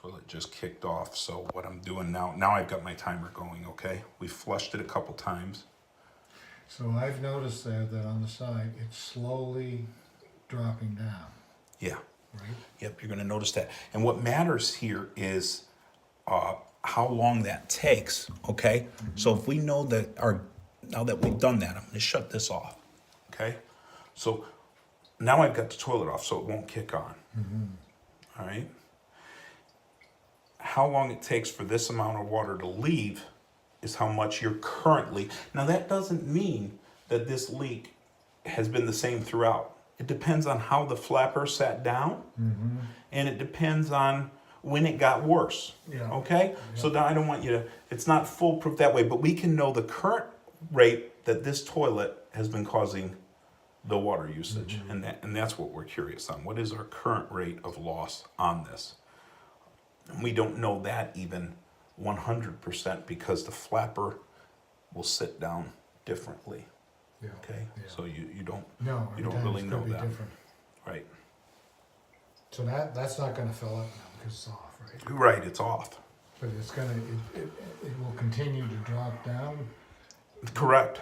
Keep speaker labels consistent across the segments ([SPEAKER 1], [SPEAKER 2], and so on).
[SPEAKER 1] Toilet just kicked off. So what I'm doing now I've got my timer going, okay? We flushed it a couple times.
[SPEAKER 2] So I've noticed there that on the side, it's slowly dropping down,
[SPEAKER 1] Yeah.
[SPEAKER 2] right?
[SPEAKER 1] Yep, you're gonna notice that. And what matters here is how long that takes, okay? So if we know that now that we've done that, I'm gonna shut this off, okay? So now I've got the toilet off so it won't kick on, all right? How long it takes for this amount of water to leave is how much you're currently, now that doesn't mean that this leak has been the same throughout. It depends on how the flapper sat down, and it depends on when it got worse.
[SPEAKER 2] Yeah.
[SPEAKER 1] Okay? So now I don't want you to, it's not foolproof that way, but we can know the current rate that this toilet has been causing the water usage. And that's what we're curious on. What is our current rate of loss on this? And we don't know that even 100% because the flapper will sit down differently.
[SPEAKER 2] Yeah.
[SPEAKER 1] Okay?
[SPEAKER 2] Yeah.
[SPEAKER 1] So you don't
[SPEAKER 2] No,
[SPEAKER 1] you
[SPEAKER 2] every
[SPEAKER 1] don't
[SPEAKER 2] time
[SPEAKER 1] really
[SPEAKER 2] it's
[SPEAKER 1] know
[SPEAKER 2] gonna be
[SPEAKER 1] that.
[SPEAKER 2] different.
[SPEAKER 1] Right.
[SPEAKER 2] So that's not gonna fill up now because it's off, right?
[SPEAKER 1] Right, it's off.
[SPEAKER 2] But it's gonna, it will continue to drop down,
[SPEAKER 1] Correct.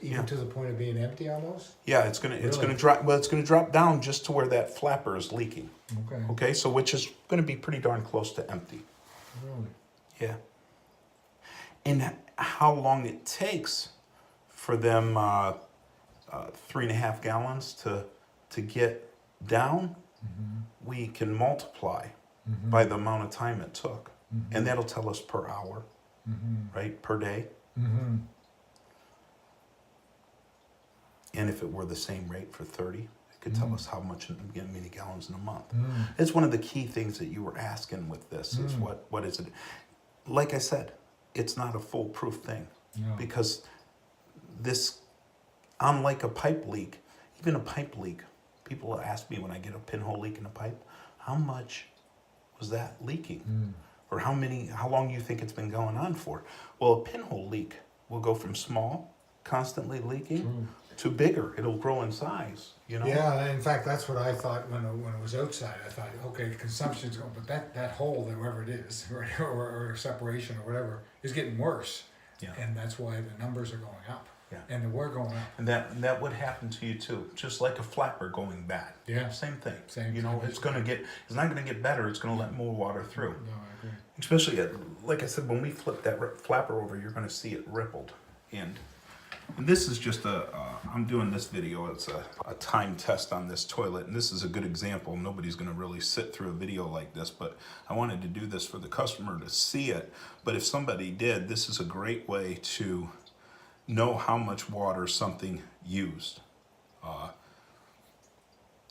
[SPEAKER 2] even
[SPEAKER 1] Yeah.
[SPEAKER 2] to the point of being empty almost?
[SPEAKER 1] Yeah, it's gonna
[SPEAKER 2] Really?
[SPEAKER 1] drop. Well, it's gonna drop down just to where that flapper is leaking.
[SPEAKER 2] Okay,
[SPEAKER 1] Okay, so which is gonna be pretty darn close to empty.
[SPEAKER 2] really?
[SPEAKER 1] Yeah. And how long it takes for them 3.5 gallons to get down, we can multiply by the amount of time it took, and that'll tell us per hour, right, per day. And if it were the same rate for 30, it could tell us how many gallons in a month. It's one of the key things that you were asking with this is what is it? Like I said, it's not a foolproof thing
[SPEAKER 2] No.
[SPEAKER 1] because this, unlike a pipe leak, even a pipe leak, people ask me when I get a pinhole leak in a pipe, how much was that leaking? Or how long do you think it's been going on for? Well, a pinhole leak will go from small, constantly leaking, to bigger. It'll grow in size, you know?
[SPEAKER 2] Yeah, and in fact, that's what I thought when it was outside. I thought, okay, consumption's going, but that hole, wherever it is, or separation or whatever, is getting worse.
[SPEAKER 1] Yeah.
[SPEAKER 2] And that's why the numbers are going up.
[SPEAKER 1] Yeah.
[SPEAKER 2] And they were going up.
[SPEAKER 1] And that would happen to you too, just like a flapper going bad.
[SPEAKER 2] Yeah.
[SPEAKER 1] Same thing.
[SPEAKER 2] Same
[SPEAKER 1] You know,
[SPEAKER 2] thing.
[SPEAKER 1] it's not gonna get better. It's gonna let more water through.
[SPEAKER 2] No, I agree.
[SPEAKER 1] Especially, like I said, when we flip that flapper over, you're gonna see it rippled. And this is just I'm doing this video, it's a time test on this toilet, and this is a good example. Nobody's gonna really sit through a video like this, but I wanted to do this for the customer to see it. But if somebody did, this is a great way to know how much water something used.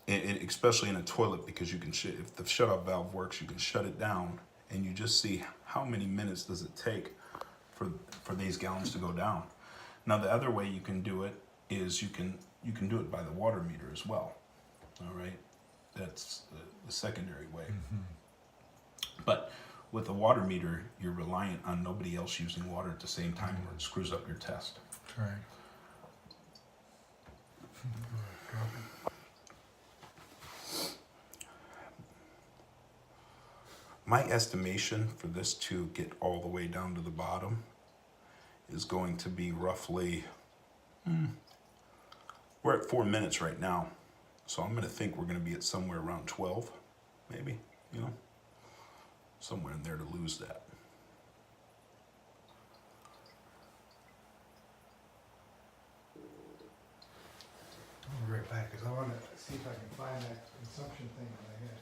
[SPEAKER 1] Especially in a toilet, because you can, if the shut-off valve works, you can shut it down, and you just see how many minutes does it take for these gallons to go down. Now the other way you can do it is you can do it by the water meter as well. All right, that's the secondary way. But with a water meter, you're reliant on nobody else using water at the same time, or it screws up your test.
[SPEAKER 2] That's right.
[SPEAKER 1] My estimation for this to get all the way down to the bottom is going to be roughly, we're at 4 minutes right now. So I'm gonna think we're gonna be at somewhere around 12, maybe, you know, somewhere in there to lose that.
[SPEAKER 2] I'll be right back, because I want to see if I can find that consumption thing that I had.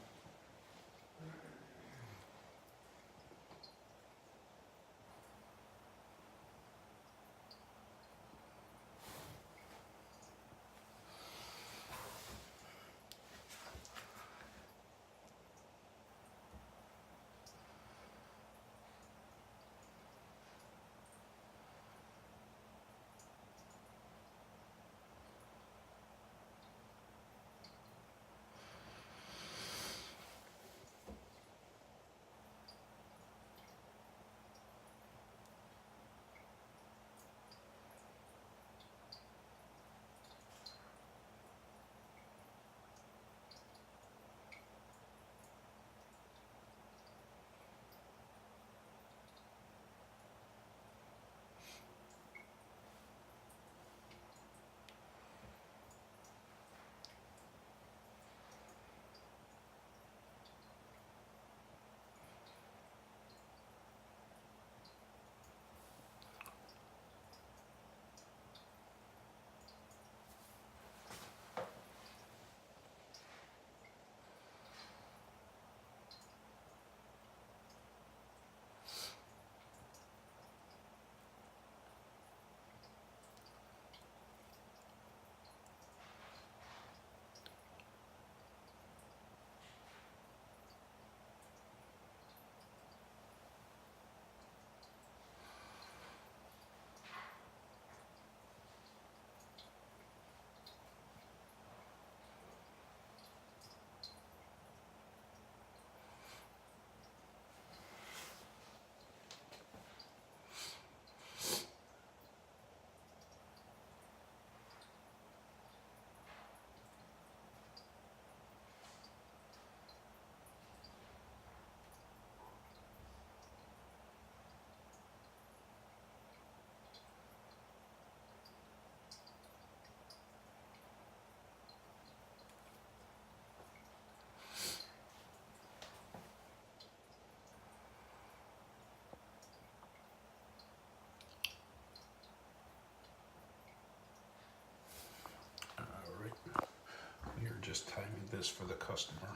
[SPEAKER 1] just timing this for the customer.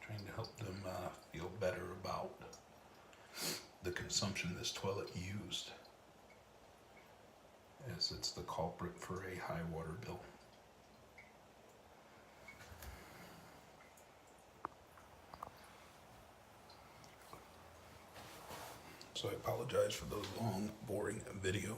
[SPEAKER 1] Trying to help them feel better about the consumption this toilet used, as it's the culprit for a high water bill. So I apologize for those long, boring video.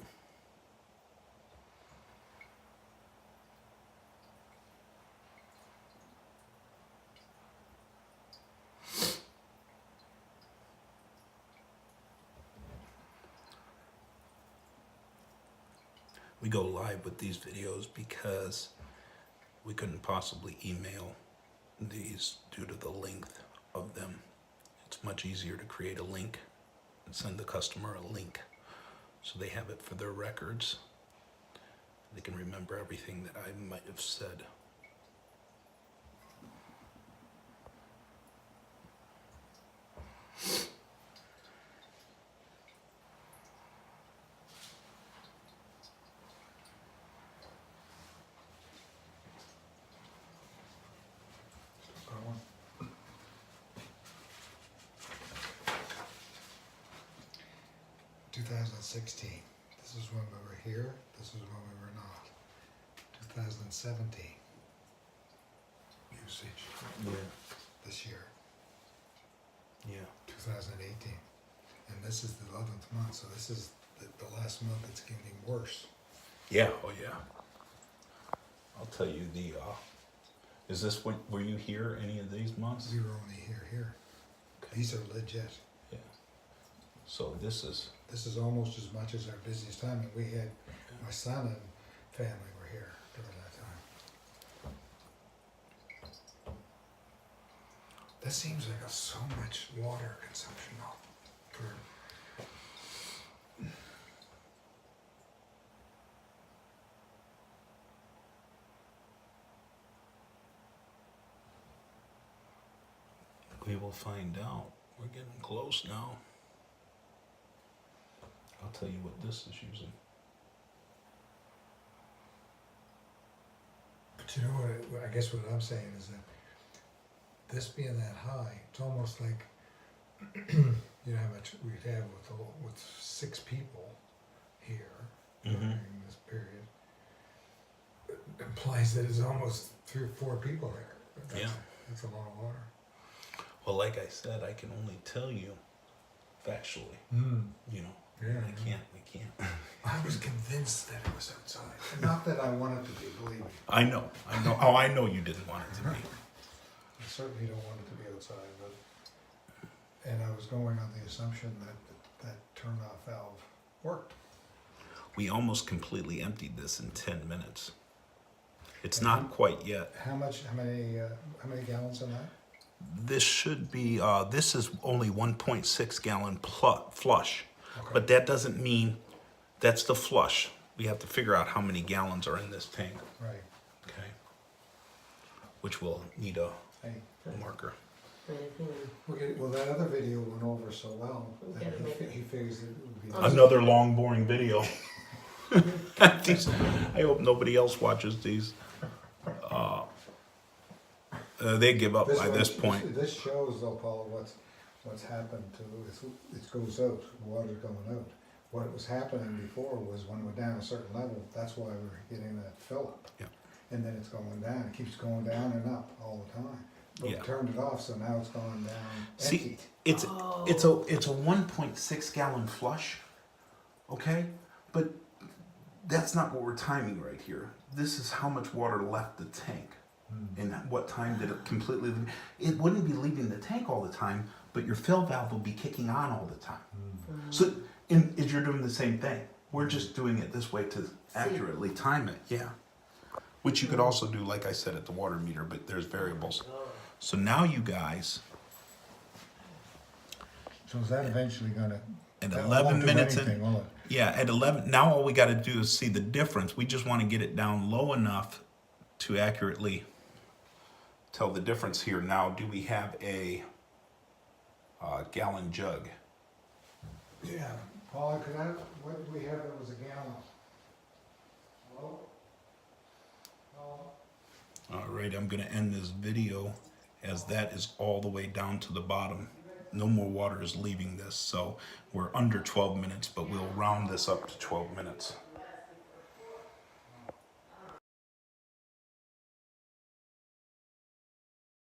[SPEAKER 1] We go live with these videos because we couldn't possibly email these due to the length of them. It's much easier to create a link and send the customer a link so they have it for their records. They can remember everything that I might have said.
[SPEAKER 2] Going. 2016. This is when we were here. This is when we were not. 2017 usage.
[SPEAKER 1] Yeah.
[SPEAKER 2] This year,
[SPEAKER 1] Yeah.
[SPEAKER 2] 2018, and this is the 11th month. So this is the last month. It's getting worse.
[SPEAKER 1] Yeah. Oh yeah. I'll tell you the. Is this when were you here any of these months?
[SPEAKER 2] We were only here. These are legit.
[SPEAKER 1] Yeah. So this is.
[SPEAKER 2] This is almost as much as our busiest time, and we had my son and family were here during that time. That seems like so much water consumption though. For
[SPEAKER 1] We will find out. We're getting close now. I'll tell you what this is using.
[SPEAKER 2] But you know what? I guess what I'm saying is that this being that high, it's almost like you know how much we'd have with 6 people here during this period. It implies that it's almost 3 or 4 people here. That's a lot of water.
[SPEAKER 1] Well, like I said, I can only tell you factually. You know,
[SPEAKER 2] Yeah.
[SPEAKER 1] I can't.
[SPEAKER 2] I was convinced that it was outside. Not that I want it to be, believe me.
[SPEAKER 1] I know. Oh, I know you didn't want it to be.
[SPEAKER 2] I certainly don't want it to be outside, but, and I was going on the assumption that turn-off valve worked.
[SPEAKER 1] We almost completely emptied this in 10 minutes. It's not quite yet.
[SPEAKER 2] How many gallons in that?
[SPEAKER 1] This should be, this is only 1.6 gallon flush.
[SPEAKER 2] Okay.
[SPEAKER 1] But that doesn't mean that's the flush. We have to figure out how many gallons are in this tank.
[SPEAKER 2] Right.
[SPEAKER 1] Okay. Which will need a
[SPEAKER 2] Hey.
[SPEAKER 1] marker.
[SPEAKER 2] Well, that other video went over so well that he figures it would be.
[SPEAKER 1] Another long, boring video. I hope nobody else watches these. They give up by this point.
[SPEAKER 2] This shows though, Paul, what's happened to it goes out, water's going out. What was happening before was when it went down a certain level, that's why we were getting that fill up.
[SPEAKER 1] Yeah.
[SPEAKER 2] And then it's going down, it keeps going down and up all the time. But we turned it off, so now it's going down empty.
[SPEAKER 1] See, it's a 1.6 gallon flush, okay? But that's not what we're timing right here. This is how much water left the tank. And what time did it completely leave? It wouldn't be leaving the tank all the time, but your fill valve will be kicking on all the time. So you're doing the same thing. We're just doing it this way to accurately time it, yeah. Which you could also do, like I said, at the water meter, but there's variables. So now you guys,
[SPEAKER 2] So is that eventually gonna?
[SPEAKER 1] at
[SPEAKER 2] that
[SPEAKER 1] 11
[SPEAKER 2] won't do
[SPEAKER 1] minutes
[SPEAKER 2] anything, will it?
[SPEAKER 1] yeah, at 11, now all we got to do is see the difference. We just want to get it down low enough to accurately tell the difference here. Now, do we have a gallon jug?
[SPEAKER 2] Yeah, Paula, what did we have that was a gallon? Hello? Paula?
[SPEAKER 1] All right, I'm gonna end this video as that is all the way down to the bottom. No more water is leaving this, so we're under 12 minutes, but we'll round this up to 12 minutes.